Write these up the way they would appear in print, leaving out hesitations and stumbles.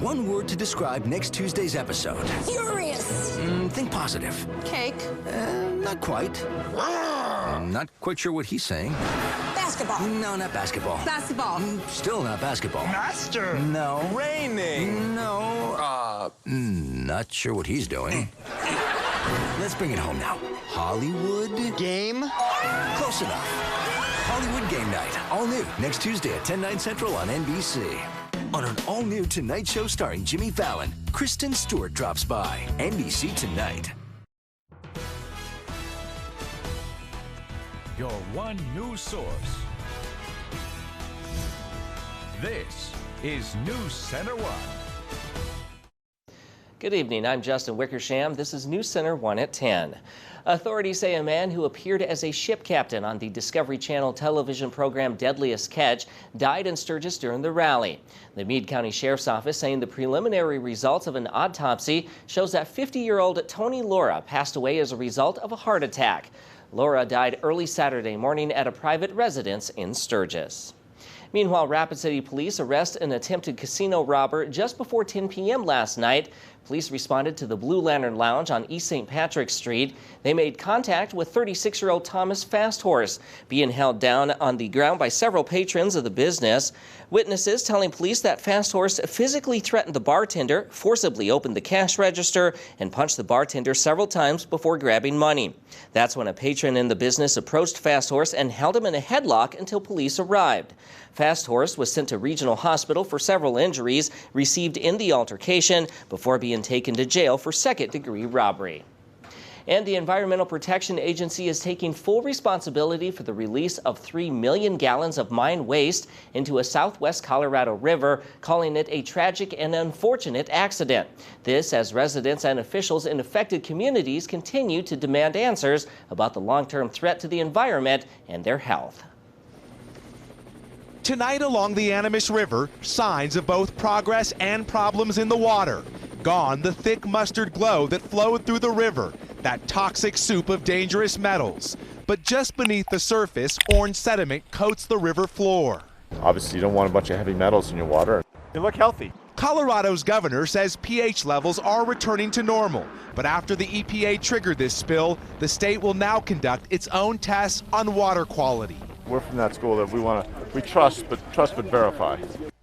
One word to describe next Tuesday's episode. Furious. Think positive. Cake. Not quite. Not quite sure what he's saying. Basketball. No, not basketball. Basketball. Still not basketball. Master. No. Raining. No. Not sure what he's doing. Let's bring it home now. Hollywood? Game? Close enough. Hollywood Game Night. All new next Tuesday at 10, 9 Central on NBC. On an all-new Tonight Show starring Jimmy Fallon, Kristen Stewart drops by. NBC Tonight. Your one news source. This is NewsCenter1. Good evening, I'm Justin Wickersham. This is NewsCenter1 at 10. Authorities say a man who appeared as a ship captain on the Discovery Channel television program Deadliest Catch died in Sturgis during the rally. The Meade County Sheriff's Office saying the preliminary results of an autopsy shows that 50-year-old Tony Laura passed away as a result of a heart attack. Laura died early Saturday morning at a private residence in Sturgis. Meanwhile, Rapid City Police arrest an attempted casino robber just before 10 p.m. last night. Police responded to the Blue Lantern Lounge on East St. Patrick's Street. They made contact with 36-year-old Thomas Fasthorse, being held down on the ground by several patrons of the business. Witnesses telling police that Fasthorse physically threatened the bartender, forcibly opened the cash register, and punched the bartender several times before grabbing money. That's when a patron in the business approached Fasthorse and held him in a headlock until police arrived. Fasthorse was sent to Regional Hospital for several injuries received in the altercation before being taken to jail for second-degree robbery. And the Environmental Protection Agency is taking full responsibility for the release of 3 million gallons of mine waste into a southwest Colorado river, calling it a tragic and unfortunate accident. This as residents and officials in affected communities continue to demand answers about the long-term threat to the environment and their health. Tonight along the Animas River, signs of both progress and problems in the water. Gone the thick mustard glow that flowed through the river, that toxic soup of dangerous metals. But just beneath the surface, orange sediment coats the river floor. Obviously, you don't want a bunch of heavy metals in your water. You look healthy. Colorado's governor says pH levels are returning to normal. But after the EPA triggered this spill, the state will now conduct its own tests on water quality. We're from that school that we trust but verify.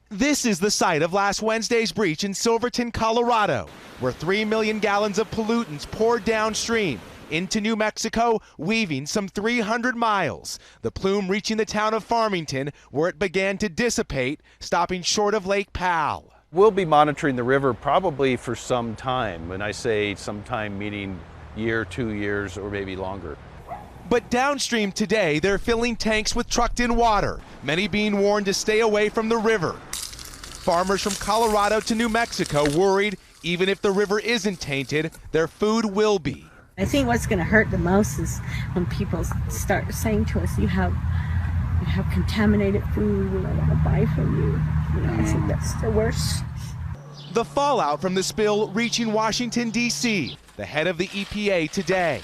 This is the site of last Wednesday's breach in Silverton, Colorado, where 3 million gallons of pollutants poured downstream into New Mexico, weaving some 300 miles. The plume reaching the town of Farmington, where it began to dissipate, stopping short of Lake Powell. We'll be monitoring the river probably for some time. When I say some time, meaning year, 2 years, or maybe longer. But downstream today, they're filling tanks with trucked-in water, many being warned to stay away from the river. Farmers from Colorado to New Mexico worried even if the river isn't tainted, their food will be. I think what's going to hurt the most is when people start saying to us, you have contaminated food, we don't want to buy from you. I think that's the worst. The fallout from the spill reaching Washington, D.C., the head of the EPA today.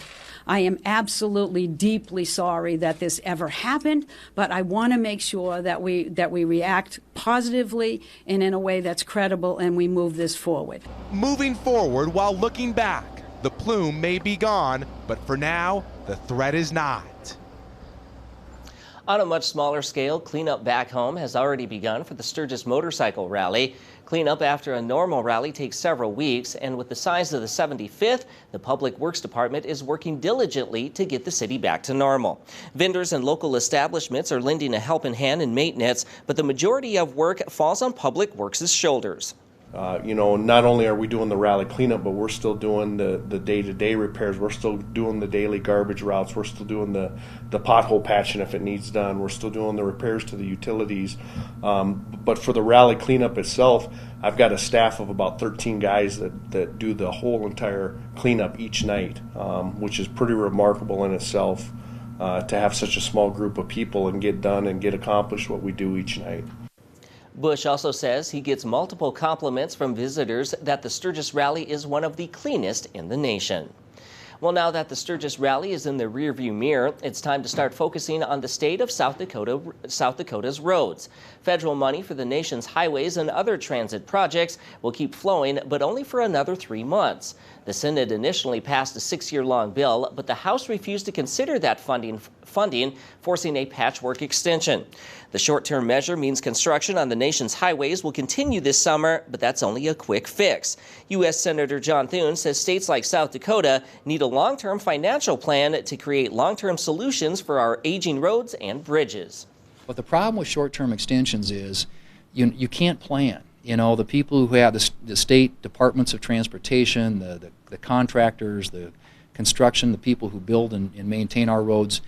I am absolutely deeply sorry that this ever happened, but I want to make sure that we react positively and in a way that's credible, and we move this forward. Moving forward while looking back. The plume may be gone, but for now, the threat is not. On a much smaller scale, cleanup back home has already begun for the Sturgis Motorcycle Rally. Cleanup after a normal rally takes several weeks, and with the size of the 75th, the Public Works Department is working diligently to get the city back to normal. Vendors and local establishments are lending a helping hand in maintenance, but the majority of work falls on Public Works' shoulders. Not only are we doing the rally cleanup, but we're still doing the day-to-day repairs. We're still doing the daily garbage routes. We're still doing the pothole patching if it needs done. We're still doing the repairs to the utilities. But for the rally cleanup itself, I've got a staff of about 13 guys that do the whole entire cleanup each night, which is pretty remarkable in itself to have such a small group of people and get done and get accomplished what we do each night. Bush also says he gets multiple compliments from visitors that the Sturgis Rally is one of the cleanest in the nation. Well, now that the Sturgis rally is in the rearview mirror, it's time to start focusing on the state of South Dakota's roads. Federal money for the nation's highways and other transit projects will keep flowing, but only for another 3 months. The Senate initially passed a 6-year-long bill, but the House refused to consider that funding, forcing a patchwork extension. The short-term measure means construction on the nation's highways will continue this summer, but that's only a quick fix. U.S. Senator John Thune says states like South Dakota need a long-term financial plan to create long-term solutions for our aging roads and bridges. But the problem with short-term extensions is you can't plan. You know, the people who have the state departments of transportation, the contractors, the construction, the people who build and maintain our roads,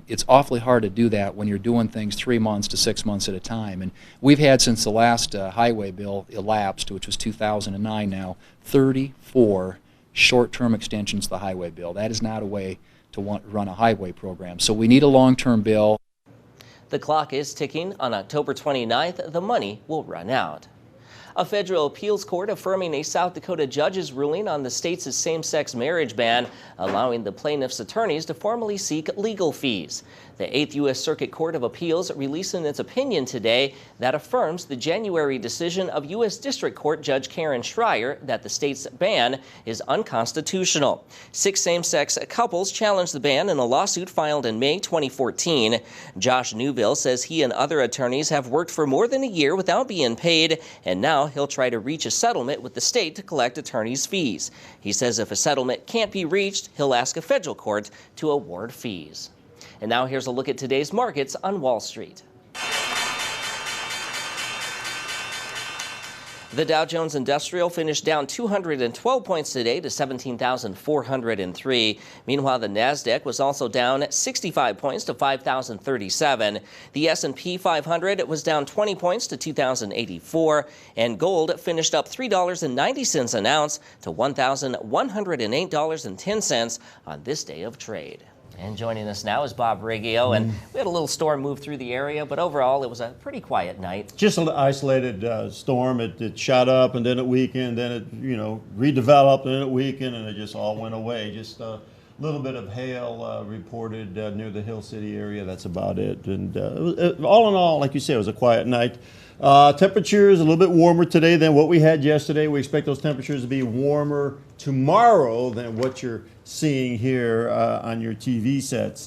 it's awfully hard to do that when you're doing things 3 months to 6 months at a time. And we've had, since the last highway bill elapsed, which was 2009 now, 34 short-term extensions to the highway bill. That is not a way to run a highway program. So we need a long-term bill. The clock is ticking. On October 29th, the money will run out. A federal appeals court affirming a South Dakota judge's ruling on the state's same-sex marriage ban, allowing the plaintiff's attorneys to formally seek legal fees. The 8th U.S. Circuit Court of Appeals releasing its opinion today that affirms the January decision of U.S. District Court Judge Karen Schreier that the state's ban is unconstitutional. 6 same-sex couples challenged the ban in a lawsuit filed in May 2014. Josh Newville says he and other attorneys have worked for more than a year without being paid, and now he'll try to reach a settlement with the state to collect attorneys' fees. He says if a settlement can't be reached, he'll ask a federal court to award fees. And now here's a look at today's markets on Wall Street. The Dow Jones Industrial finished down 212 points today to 17,403. Meanwhile, the Nasdaq was also down 65 points to 5,037. The S&P 500 was down 20 points to 2,084. And gold finished up $3.90 an ounce to $1,108.10 on this day of trade. And joining us now is Bob Riggio, and we had a little storm move through the area, but overall it was a pretty quiet night. Just an isolated storm. It shot up and then it weakened, then it redeveloped and then it weakened, and it just all went away. Just a little bit of hail reported near the Hill City area. That's about it. And all in all, like you said, it was a quiet night. Temperatures a little bit warmer today than what we had yesterday. We expect those temperatures to be warmer tomorrow than what you're seeing here on your TV sets.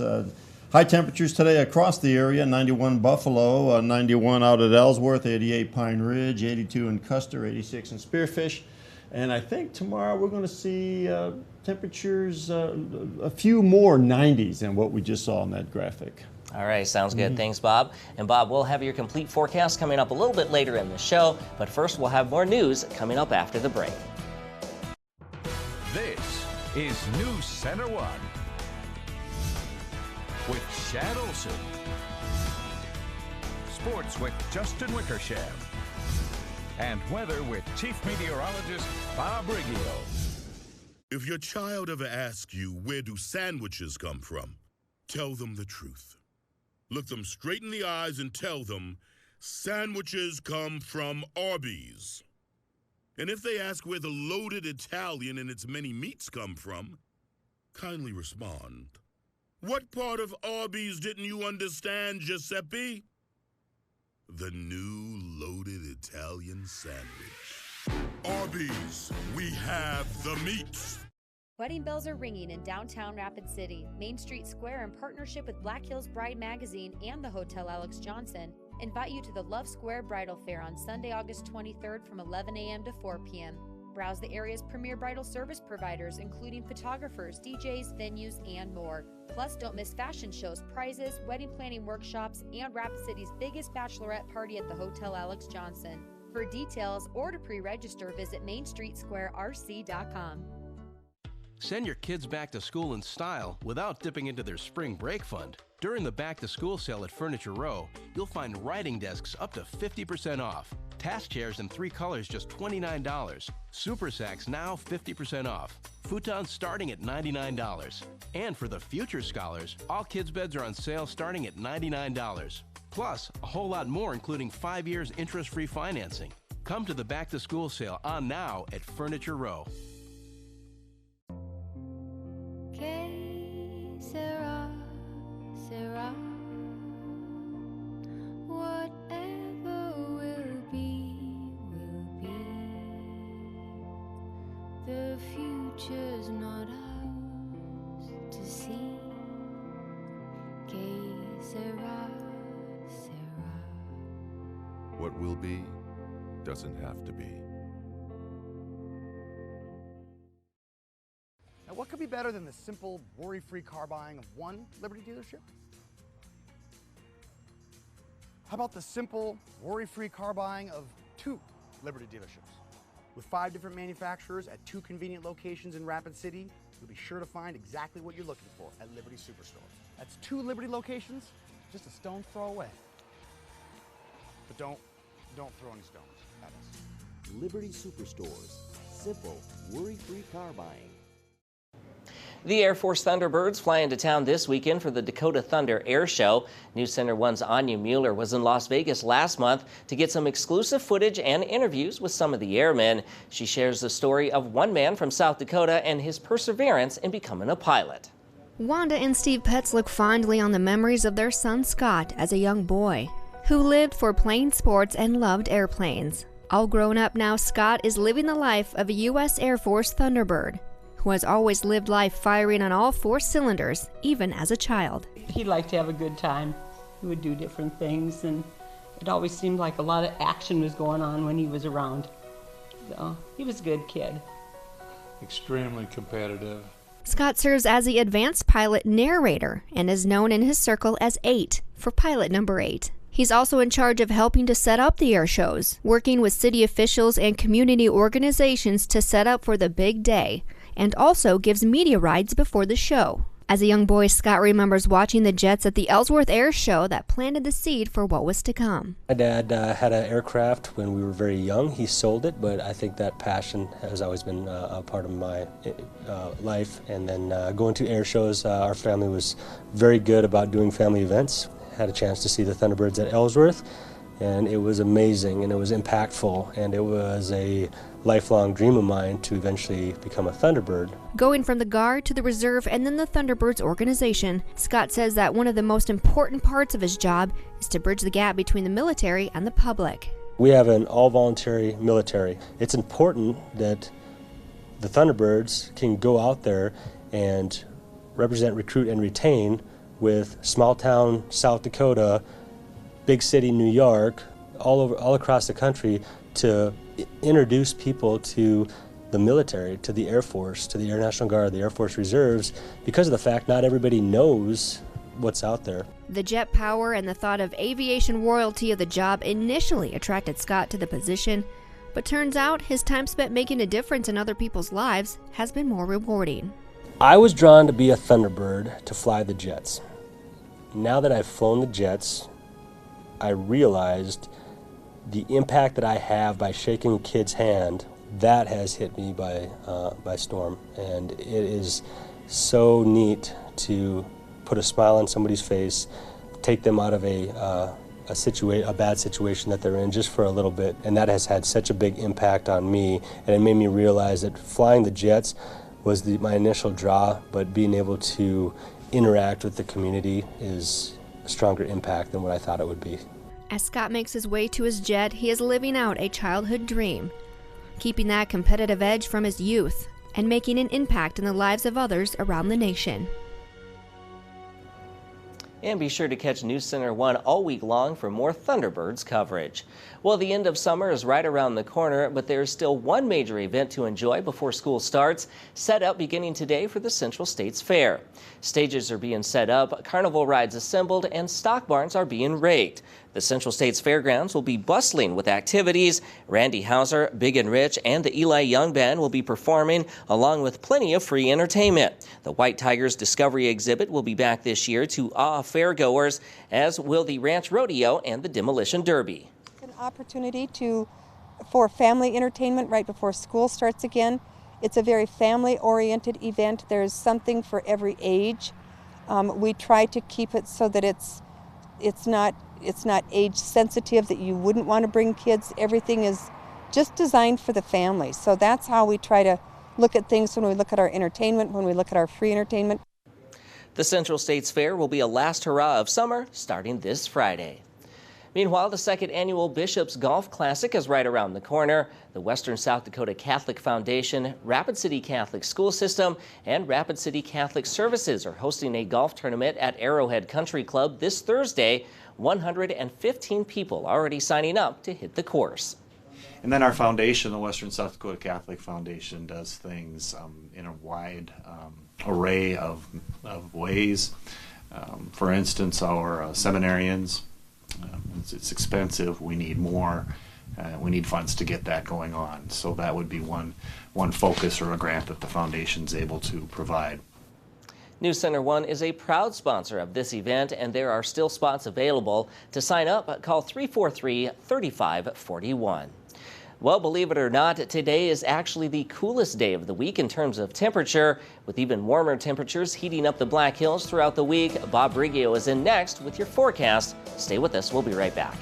High temperatures today across the area: 91 Buffalo, 91 out at Ellsworth, 88 Pine Ridge, 82 in Custer, 86 in Spearfish. And I think tomorrow we're going to see temperatures a few more 90s than what we just saw in that graphic. All right, sounds good. Thanks, Bob. And Bob, we'll have your complete forecast coming up a little bit later in the show, but first we'll have more news coming up after the break. This is NewsCenter1 with Chad Olson. Sports with Justin Wickersham. And weather with Chief Meteorologist Bob Riggio. If your child ever asks you, where do sandwiches come from? Tell them the truth. Look them straight in the eyes and tell them, sandwiches come from Arby's. And if they ask where the loaded Italian and its many meats come from, kindly respond, what part of Arby's didn't you understand, Giuseppe? The new loaded Italian sandwich. Arby's, we have the meats. Wedding bells are ringing in downtown Rapid City. Main Street Square, in partnership with Black Hills Bride Magazine and the Hotel Alex Johnson, invite you to the Love Square Bridal Fair on Sunday, August 23rd from 11 a.m. to 4 p.m. Browse the area's premier bridal service providers, including photographers, DJs, venues, and more. Plus, don't miss fashion shows, prizes, wedding planning workshops, and Rapid City's biggest bachelorette party at the Hotel Alex Johnson. For details or to pre-register, visit MainStreetSquareRC.com. Send your kids back to school in style without dipping into their spring break fund. During the back-to-school sale at Furniture Row, you'll find writing desks up to 50% off. Task chairs in 3 colors just $29. Super sacks now 50% off. Futons starting at $99. And for the future scholars, all kids' beds are on sale starting at $99. Plus, a whole lot more, including 5 years interest-free financing. Come to the back-to-school sale on now at Furniture Row. sera. Whatever will be, will be. The future's not ours to see. Que sera, sera. What will be doesn't have to be. Now, what could be better than the simple, worry-free car buying of one Liberty dealership? How about the simple, worry-free car buying of 2 Liberty dealerships? With 5 different manufacturers at 2 convenient locations in Rapid City, you'll be sure to find exactly what you're looking for at Liberty Superstore. That's 2 Liberty locations, just a stone's throw away. But don't throw any stones at us. Liberty Superstores. Simple, worry-free car buying. The Air Force Thunderbirds fly into town this weekend for the Dakota Thunder Air Show. NewsCenter1's Anya Mueller was in Las Vegas last month to get some exclusive footage and interviews with some of the airmen. She shares the story of one man from South Dakota and his perseverance in becoming a pilot. Wanda and Steve Petz look fondly on the memories of their son Scott as a young boy, who lived for plane sports and loved airplanes. All grown up now, Scott is living the life of a U.S. Air Force Thunderbird, who has always lived life firing on all 4 cylinders, even as a child. He liked to have a good time. He would do different things, and it always seemed like a lot of action was going on when he was around. So he was a good kid. Extremely competitive. Scott serves as the advanced pilot narrator and is known in his circle as 8 for pilot number 8. He's also in charge of helping to set up the air shows, working with city officials and community organizations to set up for the big day, and also gives media rides before the show. As a young boy, Scott remembers watching the jets at the Ellsworth Air Show that planted the seed for what was to come. My dad had an aircraft when we were very young. He sold it, but I think that passion has always been a part of my life. And then going to air shows, our family was very good about doing family events. Had a chance to see the Thunderbirds at Ellsworth, and it was amazing, and it was impactful, and it was a lifelong dream of mine to eventually become a Thunderbird. Going from the Guard to the Reserve and then the Thunderbirds organization, Scott says that one of the most important parts of his job is to bridge the gap between the military and the public. We have an all-voluntary military. It's important that the Thunderbirds can go out there and represent, recruit, and retain with small-town South Dakota, big city New York, all across the country, to introduce people to the military, to the Air Force, to the Air National Guard, the Air Force Reserves, because of the fact not everybody knows what's out there. The jet power and the thought of aviation royalty of the job initially attracted Scott to the position, but turns out his time spent making a difference in other people's lives has been more rewarding. I was drawn to be a Thunderbird to fly the jets. Now that I've flown the jets, I realized the impact that I have by shaking a kid's hand, that has hit me by storm. And it is so neat to put a smile on somebody's face, take them out of a bad situation that they're in just for a little bit. And that has had such a big impact on me. And it made me realize that flying the jets was my initial draw, but being able to interact with the community is a stronger impact than what I thought it would be. As Scott makes his way to his jet, he is living out a childhood dream, keeping that competitive edge from his youth and making an impact in the lives of others around the nation. And be sure to catch NewsCenter1 all week long for more Thunderbirds coverage. Well, the end of summer is right around the corner, but there's still one major event to enjoy before school starts, set up beginning today for the Central States Fair. Stages are being set up, carnival rides assembled, and stock barns are being raked. The Central States Fairgrounds will be bustling with activities. Randy Hauser, Big and Rich, and the Eli Young Band will be performing, along with plenty of free entertainment. The White Tigers Discovery exhibit will be back this year to awe fairgoers, as will the Ranch Rodeo and the Demolition Derby. It's an opportunity for family entertainment right before school starts again. It's a very family-oriented event. There's something for every age. We try to keep it so that it's not age sensitive, that you wouldn't want to bring kids. Everything is just designed for the family. So that's how we try to look at things when we look at our entertainment, when we look at our free entertainment. The Central States Fair will be a last hurrah of summer starting this Friday. Meanwhile, the second annual Bishop's Golf Classic is right around the corner. The Western South Dakota Catholic Foundation, Rapid City Catholic School System, and Rapid City Catholic Services are hosting a golf tournament at Arrowhead Country Club this Thursday. 115 people already signing up to hit the course. And then our foundation, the Western South Dakota Catholic Foundation, does things in a wide array of ways. For instance, our seminarians, it's expensive. We need more. We need funds to get that going on. So that would be one focus or a grant that the foundation's able to provide. NewsCenter1 is a proud sponsor of this event, and there are still spots available. To sign up, call 343-3541. Well, believe it or not, today is actually the coolest day of the week in terms of temperature, with even warmer temperatures heating up the Black Hills throughout the week. Bob Riggio is in next with your forecast. Stay with us. We'll be right back.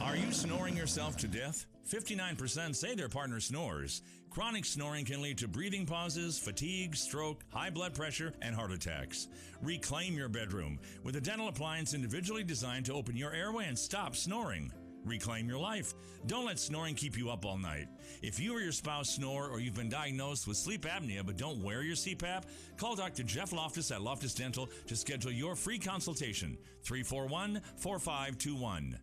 Are you snoring yourself to death? 59% say their partner snores. Chronic snoring can lead to breathing pauses, fatigue, stroke, high blood pressure, and heart attacks. Reclaim your bedroom with a dental appliance individually designed to open your airway and stop snoring. Reclaim your life. Don't let snoring keep you up all night. If you or your spouse snore or you've been diagnosed with sleep apnea but don't wear your CPAP, call Dr. Jeff Loftus at Loftus Dental to schedule your free consultation. 341-4521.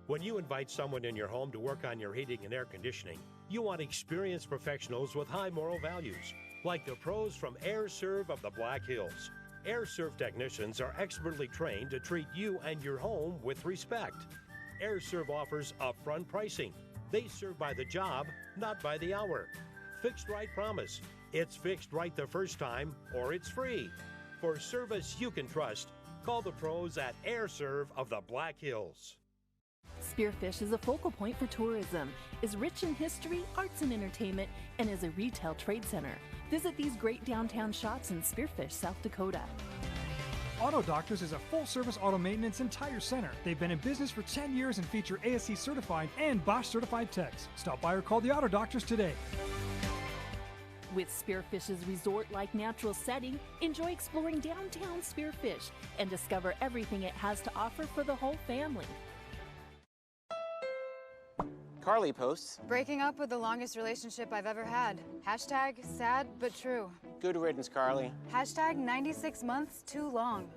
When you invite someone in your home to work on your heating and air conditioning, you want experienced professionals with high moral values, like the pros from AirServe of the Black Hills. AirServe technicians are expertly trained to treat you and your home with respect. AirServe offers upfront pricing. They serve by the job, not by the hour. Fixed right promise. It's fixed right the first time, or it's free. For service you can trust, call the pros at AirServe of the Black Hills. Spearfish is a focal point for tourism, is rich in history, arts, and entertainment, and is a retail trade center. Visit these great downtown shops in Spearfish, South Dakota. Auto Doctors is a full-service auto maintenance and tire center. They've been in business for 10 years and feature ASE certified and Bosch certified techs. Stop by or call the Auto Doctors today. With Spearfish's resort-like natural setting, enjoy exploring downtown Spearfish and discover everything it has to offer for the whole family. Carly posts, breaking up with the longest relationship I've ever had. Hashtag sad but true. good riddance, Carly. Hashtag 96 months too long.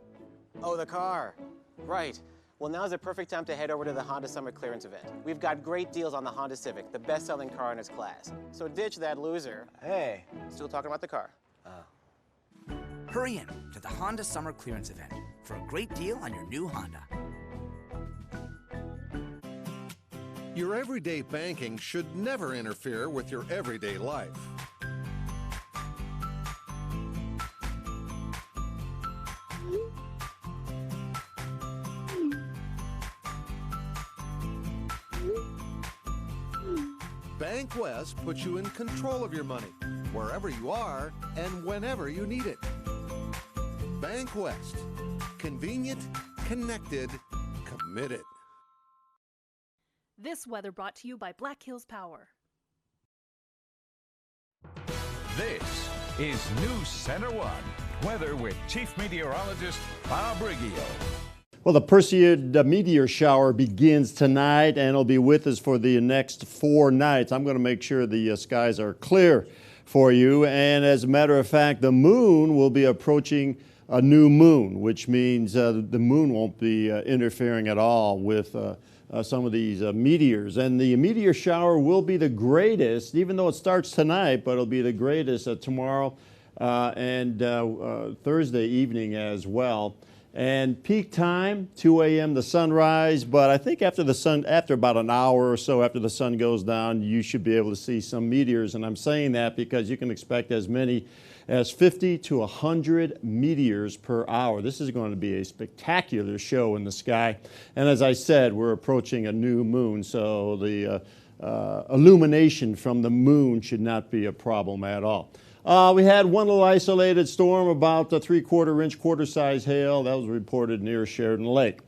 Oh, the car. Right. Well, now's the perfect time to head over to the Honda Summer Clearance event. We've got great deals on the Honda Civic, the best-selling car in its class. So ditch that loser. Hey. Still talking about the car. Hurry in to the Honda Summer Clearance event for a great deal on your new Honda. Your everyday banking should never interfere with your everyday life. Bank West puts you in control of your money, wherever you are and whenever you need it. Bank West. Convenient, connected, committed. This weather brought to you by Black Hills Power. This is NewsCenter1 Weather with Chief Meteorologist Bob Riggio. Well, the Perseid meteor shower begins tonight and it'll be with us for the next 4 nights. I'm going to make sure the skies are clear for you. And as a matter of fact, the moon will be approaching a new moon, which means the moon won't be interfering at all with some of these meteors. And the meteor shower will be the greatest, even though it starts tonight, but it'll be the greatest tomorrow and Thursday evening as well. And peak time, 2 a.m. the sunrise, but I think after about an hour or so after the sun goes down, you should be able to see some meteors. And I'm saying that because you can expect as many as 50 to 100 meteors per hour. This is going to be a spectacular show in the sky. And as I said, we're approaching a new moon, so the illumination from the moon should not be a problem at all. We had one little isolated storm, about a 3/4 inch quarter-size hail. That was reported near Sheridan Lake.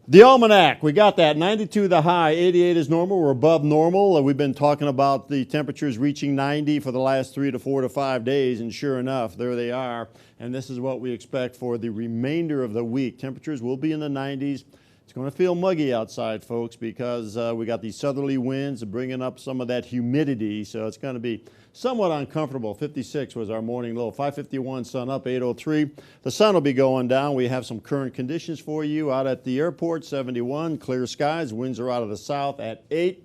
The almanac, we got that. 92 the high, 88 is normal. We're above normal. We've been talking about the temperatures reaching 90 for the last 3 to 4 to 5 days, and sure enough, there they are. And this is what we expect for the remainder of the week. Temperatures will be in the 90s. It's going to feel muggy outside, folks, because we got these southerly winds bringing up some of that humidity, so it's going to be somewhat uncomfortable. 56 was our morning low. 551, sun up, 803. The sun will be going down. We have some current conditions for you out at the airport. 71, clear skies. Winds are out of the south at 8.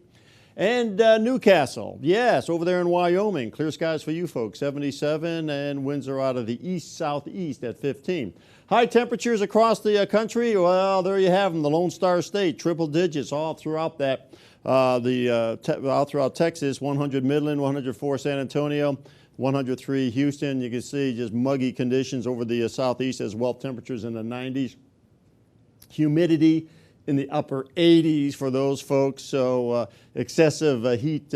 And Newcastle, yes, over there in Wyoming. Clear skies for you folks, 77, and winds are out of the east-southeast at 15. High temperatures across the country, well, there you have them, the Lone Star State, triple digits all throughout that, all throughout Texas, 100 Midland, 104 San Antonio, 103 Houston. You can see just muggy conditions over the southeast as well, temperatures in the 90s. Humidity in the upper 80s for those folks, so excessive heat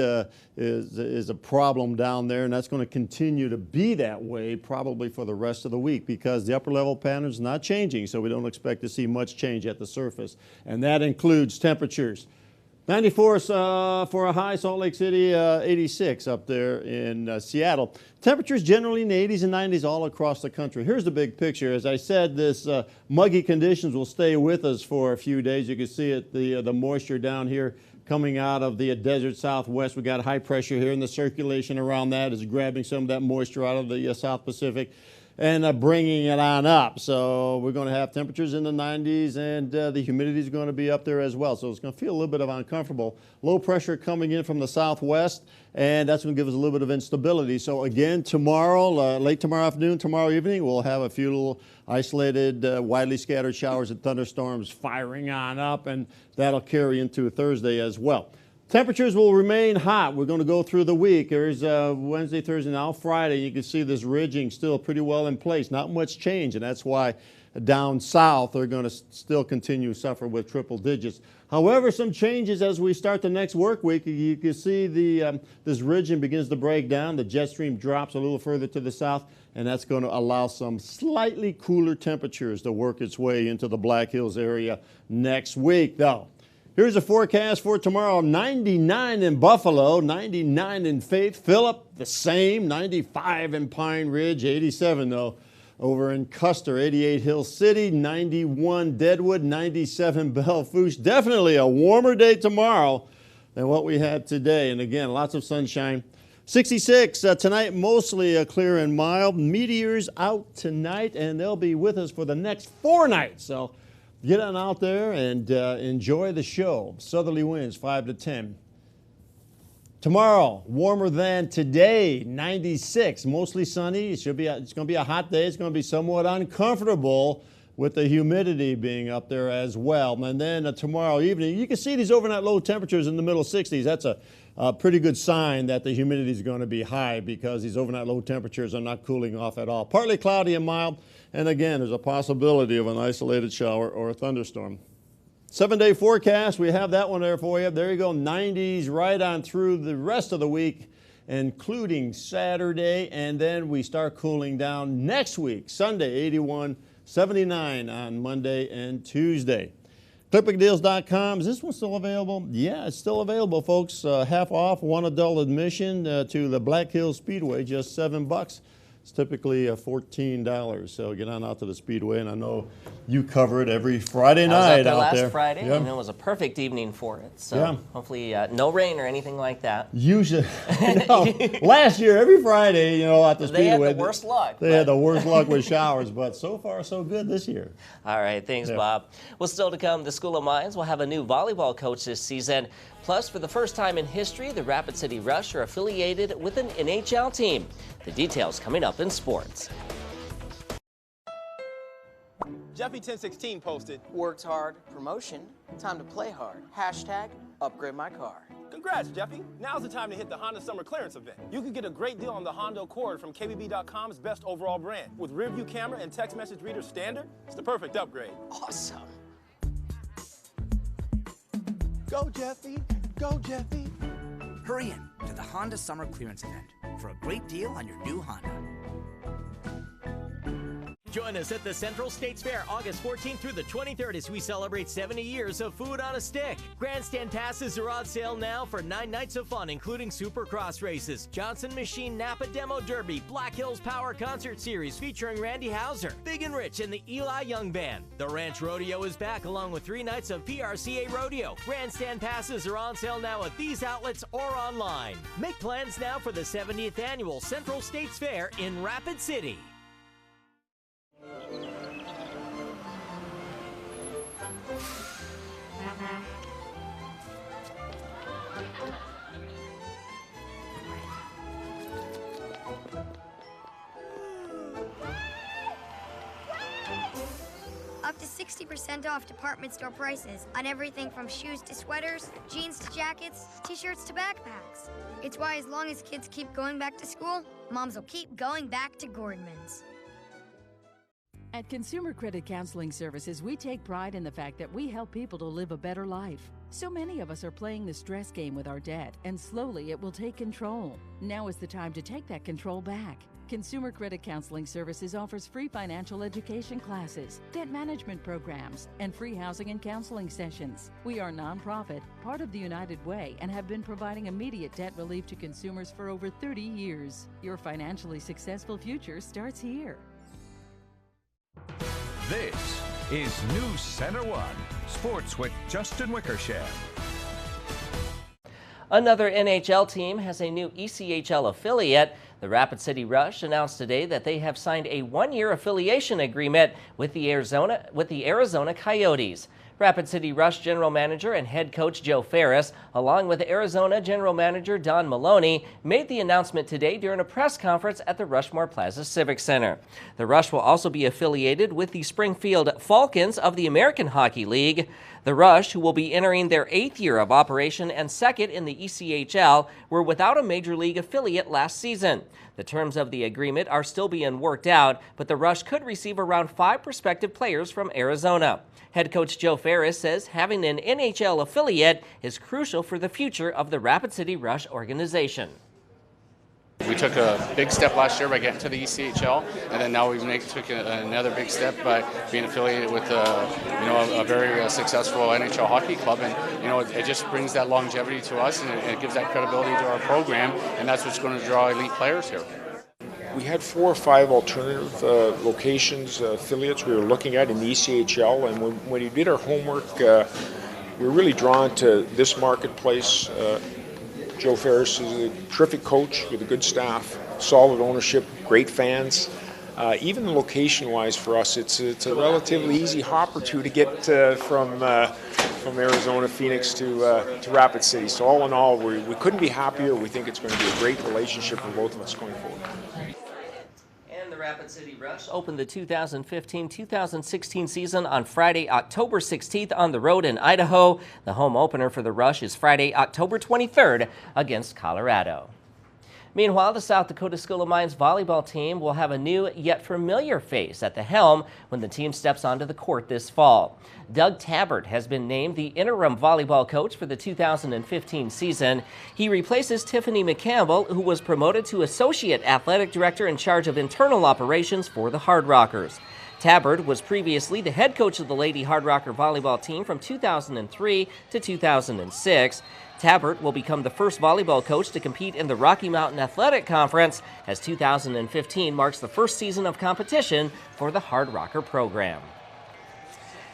is a problem down there, and that's going to continue to be that way probably for the rest of the week because the upper level pattern is not changing, so we don't expect to see much change at the surface, and that includes temperatures. 94 for a high, Salt Lake City, 86 up there in Seattle. Temperatures generally in the 80s and 90s all across the country. Here's the big picture. As I said, this muggy conditions will stay with us for a few days. You can see it, the moisture down here coming out of the desert southwest. We got high pressure here, and the circulation around that is grabbing some of that moisture out of the South Pacific and bringing it on up. So we're going to have temperatures in the 90s, and the humidity is going to be up there as well. So it's going to feel a little bit of uncomfortable. Low pressure coming in from the southwest, and that's going to give us a little bit of instability. So again, tomorrow, late tomorrow afternoon, tomorrow evening, we'll have a few little isolated, widely scattered showers and thunderstorms firing on up, and that'll carry into Thursday as well. Temperatures will remain hot. We're going to go through the week. There's Wednesday, Thursday, now Friday. You can see this ridging still pretty well in place. Not much change, and that's why down south they're going to still continue to suffer with triple digits. However, some changes as we start the next work week. You can see this ridging begins to break down. The jet stream drops a little further to the south, and that's going to allow some slightly cooler temperatures to work its way into the Black Hills area next week, though. Here's a forecast for tomorrow. 99 in Buffalo, 99 in Faith. Phillip, the same. 95 in Pine Ridge, 87 though over in Custer. 88 Hill City, 91 Deadwood, 97 Belle Fourche. Definitely a warmer day tomorrow than what we had today. And again, lots of sunshine. 66 tonight, mostly clear and mild. Meteors out tonight, and they'll be with us for the next 4 nights. So get on out there and enjoy the show. Southerly winds 5 to 10. Tomorrow, warmer than today, 96, mostly sunny. It's going to be a hot day. It's going to be somewhat uncomfortable with the humidity being up there as well. And then tomorrow evening, you can see these overnight low temperatures in the middle 60s. That's a pretty good sign that the humidity is going to be high because these overnight low temperatures are not cooling off at all. Partly cloudy and mild. And again, there's a possibility of an isolated shower or a thunderstorm. 7-day forecast, we have that one there for you. There you go, 90s right on through the rest of the week, including Saturday. And then we start cooling down next week, Sunday, 81, 79 on Monday and Tuesday. ClipItDeals.com. Is this one still available? Yeah, it's still available, folks. Half off, one adult admission to the Black Hills Speedway, just $7. It's typically $14, so get on out to the Speedway, and I know you cover it every Friday night out there. Last Friday, yep. And it was a perfect evening for it. So hopefully no rain or anything like that. Usually, last year every Friday, at the Speedway, they had the worst luck. They had the worst luck with showers, but so far so good this year. All right, thanks, Bob. Well, still to come, the School of Mines will have a new volleyball coach this season. Plus, for the first time in history, the Rapid City Rush are affiliated with an NHL team. The details coming up in sports. Jeffy1016 posted, "Worked hard, promotion, time to play hard. Hashtag upgrade my car." Congrats, Jeffy. Now's the time to hit the Honda Summer Clearance event. You can get a great deal on the Honda Accord from KBB.com's best overall brand. With rear view camera and text message reader standard, it's the perfect upgrade. Awesome. Go, Jeffy. Go, Jeffy. Hurry in to the Honda Summer Clearance event for a great deal on your new Honda. Join us at the Central States Fair August 14th through the 23rd as we celebrate 70 years of food on a stick. Grandstand passes are on sale now for 9 nights of fun, including Supercross races, Johnson Machine Napa Demo Derby, Black Hills Power Concert Series featuring Randy Hauser, Big and Rich, and the Eli Young Band. The Ranch Rodeo is back along with 3 nights of PRCA Rodeo. Grandstand passes are on sale now at these outlets or online. Make plans now for the 70th Annual Central States Fair in Rapid City. Up to 60% off department store prices on everything from shoes to sweaters, jeans to jackets, t-shirts to backpacks. It's why as long as kids keep going back to school, moms will keep going back to Gordman's. At Consumer Credit Counseling Services, we take pride in the fact that we help people to live a better life. So many of us are playing the stress game with our debt, and slowly it will take control. Now is the time to take that control back. Consumer Credit Counseling Services offers free financial education classes, debt management programs, and free housing and counseling sessions. We are nonprofit, part of the United Way, and have been providing immediate debt relief to consumers for over 30 years. Your financially successful future starts here. This is NewsCenter1 Sports with Justin Wickersham. Another NHL team has a new ECHL affiliate. The Rapid City Rush announced today that they have signed a 1-year affiliation agreement with the Arizona Coyotes. Rapid City Rush General Manager and Head Coach Joe Ferris, along with Arizona General Manager Don Maloney, made the announcement today during a press conference at the Rushmore Plaza Civic Center. The Rush will also be affiliated with the Springfield Falcons of the American Hockey League. The Rush, who will be entering their 8th year of operation and 2nd in the ECHL, were without a major league affiliate last season. The terms of the agreement are still being worked out, but the Rush could receive around 5 prospective players from Arizona. Head coach Joe Ferris says having an NHL affiliate is crucial for the future of the Rapid City Rush organization. We took a big step last year by getting to the ECHL, and then now we took another big step by being affiliated with a very successful NHL hockey club, and it just brings that longevity to us, and it gives that credibility to our program, and that's what's going to draw elite players here. We had 4 or 5 alternative locations, affiliates we were looking at in the ECHL, and when we did our homework, we were really drawn to this marketplace. Joe Ferris is a terrific coach with a good staff, solid ownership, great fans. Even location-wise for us, it's a relatively easy hop or two to get from Arizona, Phoenix to Rapid City. So all in all, we couldn't be happier. We think it's going to be a great relationship for both of us going forward. The Rapid City Rush opened the 2015-2016 season on Friday, October 16th on the road in Idaho. The home opener for the Rush is Friday, October 23rd against Colorado. Meanwhile, the South Dakota School of Mines volleyball team will have a new yet familiar face at the helm when the team steps onto the court this fall. Doug Tabbert has been named the interim volleyball coach for the 2015 season. He replaces Tiffany McCampbell, who was promoted to associate athletic director in charge of internal operations for the Hard Rockers. Tabbert was previously the head coach of the Lady Hard Rocker volleyball team from 2003 to 2006. Tabbert will become the first volleyball coach to compete in the Rocky Mountain Athletic Conference, as 2015 marks the first season of competition for the Hard Rocker program.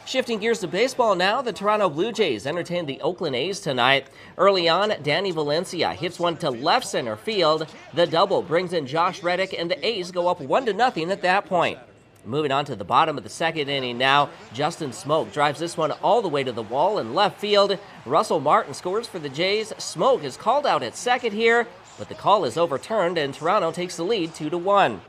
Shifting gears to baseball now, the Toronto Blue Jays entertained the Oakland A's tonight. Early on, Danny Valencia hits one to left center field. The double brings in Josh Reddick, and the A's go up 1-0 at that point. Moving on to the bottom of the second inning now, Justin Smoke drives this one all the way to the wall in left field. Russell Martin scores for the Jays. Smoke is called out at second here, but the call is overturned and Toronto takes the lead 2-1.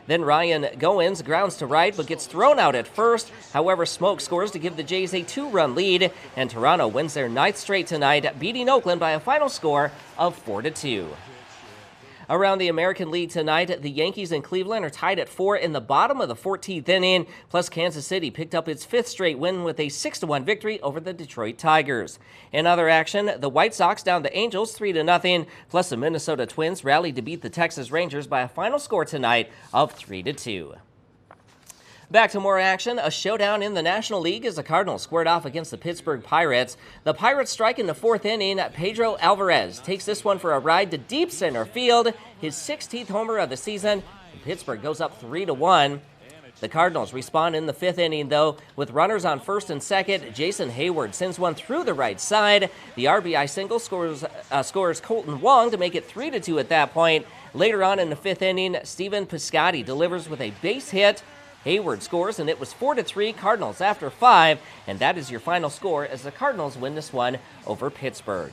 Then Ryan Goins grounds to right but gets thrown out at first. However, Smoke scores to give the Jays a 2-run lead, and Toronto wins their 9th straight tonight, beating Oakland by a final score of 4-2. Around the American League tonight, the Yankees and Cleveland are tied at 4 in the bottom of the 14th inning, plus Kansas City picked up its 5th straight win with a 6-1 victory over the Detroit Tigers. In other action, the White Sox down the Angels 3-0, plus the Minnesota Twins rallied to beat the Texas Rangers by a final score tonight of 3-2. Back to more action. A showdown in the National League as the Cardinals squared off against the Pittsburgh Pirates. The Pirates strike in the fourth inning. Pedro Alvarez takes this one for a ride to deep center field, his 16th homer of the season. And Pittsburgh goes up 3-1. The Cardinals respond in the fifth inning, though, with runners on first and second. Jason Hayward sends one through the right side. The RBI single scores Colton Wong to make it 3-2 at that point. Later on in the fifth inning, Steven Piscotty delivers with a base hit. Hayward scores, and it was 4-3 Cardinals after 5, and that is your final score as the Cardinals win this one over Pittsburgh.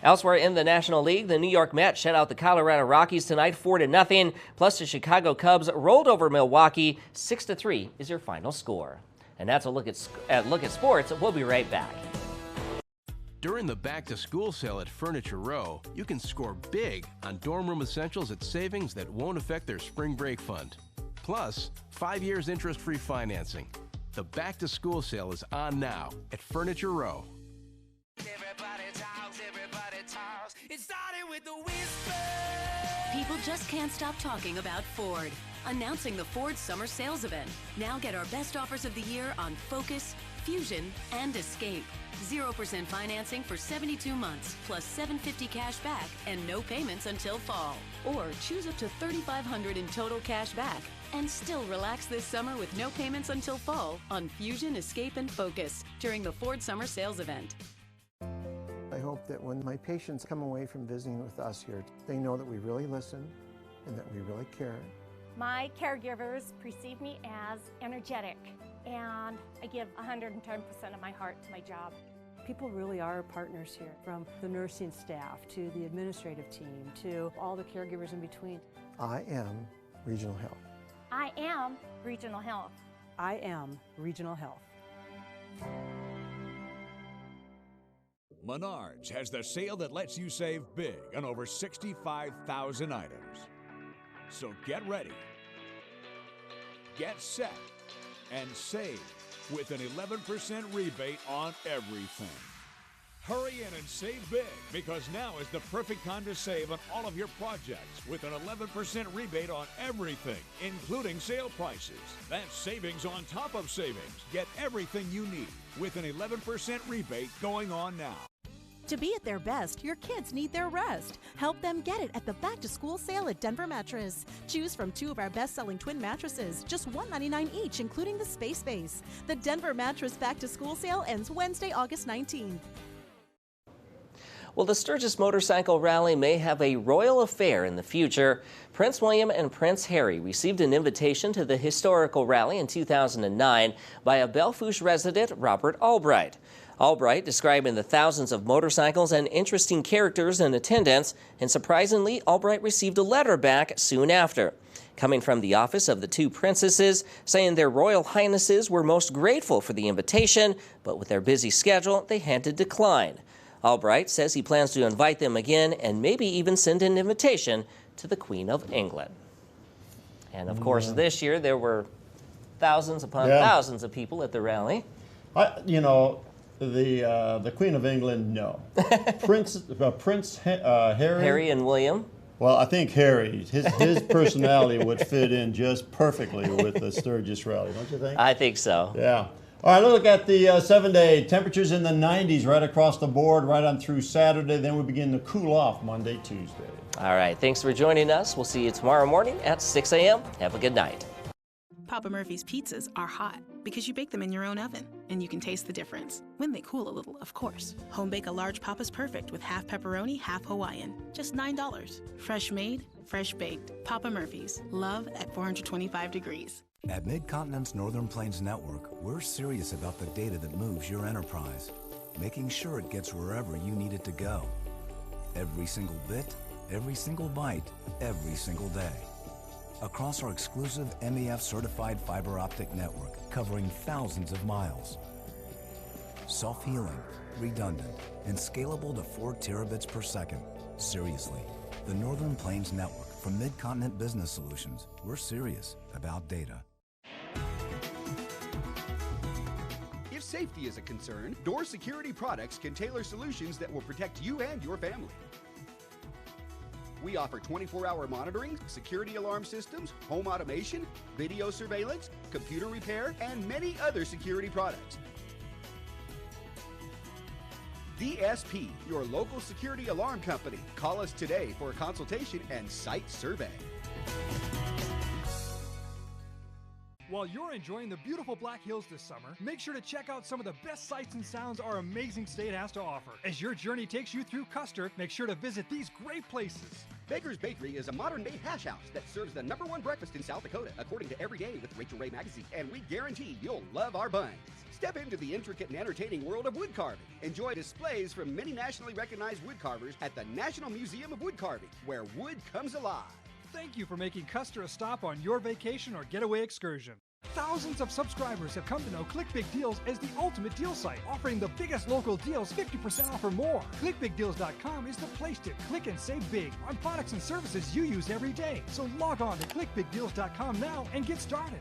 Elsewhere in the National League, the New York Mets shut out the Colorado Rockies tonight 4-0, plus the Chicago Cubs rolled over Milwaukee 6-3 is your final score. And that's a look at sports. We'll be right back. During the back-to-school sale at Furniture Row, you can score big on dorm room essentials at savings that won't affect their spring break fund. Plus, 5 years interest-free financing. The back-to-school sale is on now at Furniture Row. People just can't stop talking about Ford. Announcing the Ford Summer Sales Event. Now get our best offers of the year on Focus, Fusion, and Escape. 0% financing for 72 months, plus $750 cash back and no payments until fall. Or choose up to $3,500 in total cash back and still relax this summer with no payments until fall on Fusion, Escape, and Focus during the Ford Summer Sales Event. I hope that when my patients come away from visiting with us here, they know that we really listen and that we really care. My caregivers perceive me as energetic, and I give 110% of my heart to my job. People really are partners here, from the nursing staff to the administrative team to all the caregivers in between. I am Regional Health. I am Regional Health. I am Regional Health. Menards has the sale that lets you save big on over 65,000 items. So get ready, get set, and save with an 11% rebate on everything. Hurry in and save big, because now is the perfect time to save on all of your projects with an 11% rebate on everything, including sale prices. That's savings on top of savings. Get everything you need with an 11% rebate going on now. To be at their best, your kids need their rest. Help them get it at the back-to-school sale at Denver Mattress. Choose from 2 of our best-selling twin mattresses, just $199 each, including the Space Base. The Denver Mattress back-to-school sale ends Wednesday, August 19th. Well, the Sturgis Motorcycle Rally may have a royal affair in the future. Prince William and Prince Harry received an invitation to the historical rally in 2009 by a Belle-Fourche resident, Robert Albright. Albright describing the thousands of motorcycles and interesting characters in attendance, and surprisingly, Albright received a letter back soon after, coming from the office of the 2 princesses, saying their royal highnesses were most grateful for the invitation, but with their busy schedule, they had to decline. Albright says he plans to invite them again and maybe even send an invitation to the Queen of England. And of course, this year there were thousands upon thousands of people at the rally. The Queen of England, no. Prince Harry. Harry and William. Well, I think Harry, his personality would fit in just perfectly with the Sturgis rally, don't you think? I think so. Yeah. All right, look at the 7-day temperatures in the 90s right across the board, right on through Saturday. Then we begin to cool off Monday, Tuesday. All right, thanks for joining us. We'll see you tomorrow morning at 6 a.m. Have a good night. Papa Murphy's pizzas are hot because you bake them in your own oven, and you can taste the difference. When they cool a little, of course. Home bake a large Papa's Perfect with half pepperoni, half Hawaiian. Just $9. Fresh made, fresh baked. Papa Murphy's. Love at 425 degrees. At Mid-Continent's Northern Plains Network, we're serious about the data that moves your enterprise, making sure it gets wherever you need it to go. Every single bit, every single byte, every single day. Across our exclusive MEF-certified fiber optic network, covering thousands of miles. Self-healing, redundant, and scalable to 4 terabits per second. Seriously, the Northern Plains Network from Mid-Continent Business Solutions. We're serious about data. If safety is a concern, Door Security Products can tailor solutions that will protect you and your family. We offer 24-hour monitoring, security alarm systems, home automation, video surveillance, computer repair, and many other security products. DSP, your local security alarm company. Call us today for a consultation and site survey. While you're enjoying the beautiful Black Hills this summer, make sure to check out some of the best sights and sounds our amazing state has to offer. As your journey takes you through Custer, make sure to visit these great places. Baker's Bakery is a modern-day hash house that serves the #1 breakfast in South Dakota, according to Every Day with Rachel Ray Magazine. And we guarantee you'll love our buns. Step into the intricate and entertaining world of wood carving. Enjoy displays from many nationally recognized wood carvers at the National Museum of Wood Carving, where wood comes alive. Thank you for making Custer a stop on your vacation or getaway excursion. Thousands of subscribers have come to know Click Big Deals as the ultimate deal site, offering the biggest local deals 50% off or more. ClickBigDeals.com is the place to click and save big on products and services you use every day. So log on to ClickBigDeals.com now and get started.